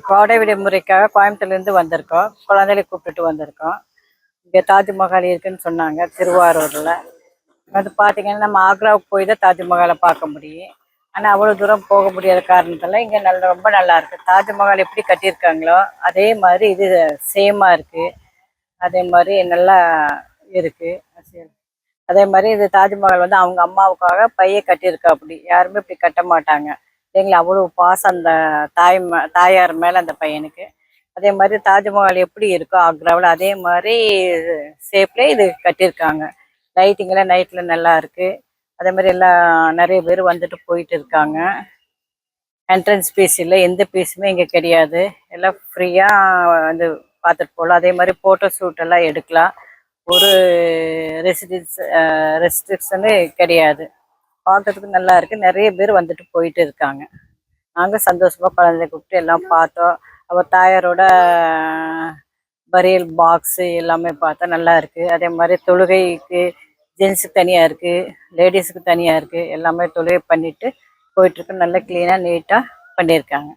கோடை விடுமுறைக்காக கோயம்புத்தூர்லேருந்து வந்திருக்கோம். குழந்தைகளை கூப்பிட்டுட்டு வந்திருக்கோம். இங்கே தாஜ்மஹால் இருக்குன்னு சொன்னாங்க திருவாரூரில். வந்து பார்த்தீங்கன்னா நம்ம ஆக்ராவுக்கு போய் தான் தாஜ்மஹாலை பார்க்க முடியும். ஆனால் அவ்வளோ தூரம் போக முடியாத காரணத்தால் இங்கே ரொம்ப நல்லா இருக்குது. தாஜ்மஹால் எப்படி கட்டியிருக்காங்களோ அதே மாதிரி இது சேமாக இருக்குது. அதே மாதிரி நல்லா இருக்குது. அதே மாதிரி இது தாஜ்மஹால் வந்து அவங்க அம்மாவுக்காக பையன் கட்டியிருக்கா. அப்படி யாருமே இப்படி கட்ட மாட்டாங்க இல்லைங்களா. அவ்வளோ பாசம் அந்த தாயார் மேலே அந்த பையனுக்கு. அதே மாதிரி தாஜ்மஹால் எப்படி இருக்கோ ஆக்ராவில் அதே மாதிரி ஷேப்லேயே இது கட்டியிருக்காங்க. லைட்டிங்கெல்லாம் நைட்டில் நல்லா இருக்குது. அதே மாதிரி எல்லாம் நிறைய பேர் வந்துட்டு போயிட்டு இருக்காங்க. என்ட்ரன்ஸ் ஃபீஸ் இல்லை, எந்த ஃபீஸுமே இங்கே கிடையாது. எல்லாம் ஃப்ரீயாக வந்து பார்த்துட்டு போகலாம். அதே மாதிரி ஃபோட்டோ ஷூட் எல்லாம் எடுக்கலாம். ஒரு ரெஸ்ட்ரிக்ஷனு கிடையாது. பார்க்கறதுக்கு நல்லா இருக்குது. நிறைய பேர் வந்துட்டு போயிட்டு இருக்காங்க. நாங்கள் சந்தோஷமாக குழந்தைய கூப்பிட்டு எல்லாம் பார்த்தோம். அவர் தாயாரோட பரியல் பாக்ஸு எல்லாமே பார்த்தா நல்லா இருக்குது. அதே மாதிரி தொழுகைக்கு ஜென்ஸுக்கு தனியாக இருக்குது, லேடிஸுக்கு தனியாக இருக்குது. எல்லாமே தொழுகை பண்ணிட்டு போயிட்டுருக்கு. நல்லா க்ளீனாக நீட்டாக பண்ணியிருக்காங்க.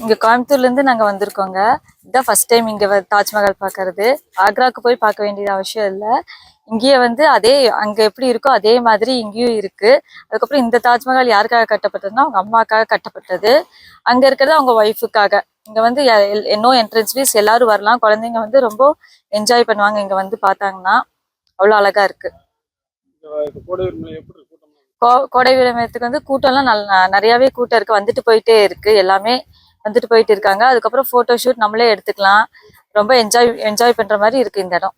இங்க கோயம்புத்தூர்ல இருந்து நாங்க வந்திருக்கோங்க. இதான் ஃபர்ஸ்ட் டைம் இங்க தாஜ்மஹால் பாக்குறது. ஆக்ராக்கு போய் பார்க்க வேண்டியது அவசியம் இல்லை. இங்கேயே வந்து அதே அங்க எப்படி இருக்கோ அதே மாதிரி இங்கேயும் இருக்கு. அதுக்கப்புறம் இந்த தாஜ்மஹால் யாருக்காக கட்டப்பட்டதுன்னா அவங்க அம்மாக்காக கட்டப்பட்டது. அங்க இருக்கிறது அவங்க ஒய்ஃபுக்காக. இங்க வந்து நோ என்ட்ரன்ஸ் ஃபீஸ், எல்லாரும் வரலாம். குழந்தைங்க வந்து ரொம்ப என்ஜாய் பண்ணுவாங்க இங்க வந்து பார்த்தாங்கன்னா. அவ்வளோ அழகா இருக்கு. கோடை விடுமுறைக்கு வந்து கூட்டம்லாம் நிறையாவே கூட்டம் இருக்கு. வந்துட்டு போயிட்டே இருக்கு. எல்லாமே வந்துட்டு போயிட்டு இருக்காங்க. அதுக்கப்புறம் போட்டோ ஷூட் நம்மளே எடுத்துக்கலாம். ரொம்ப என்ஜாய் பண்ற மாதிரி இருக்கு இந்த இடம்.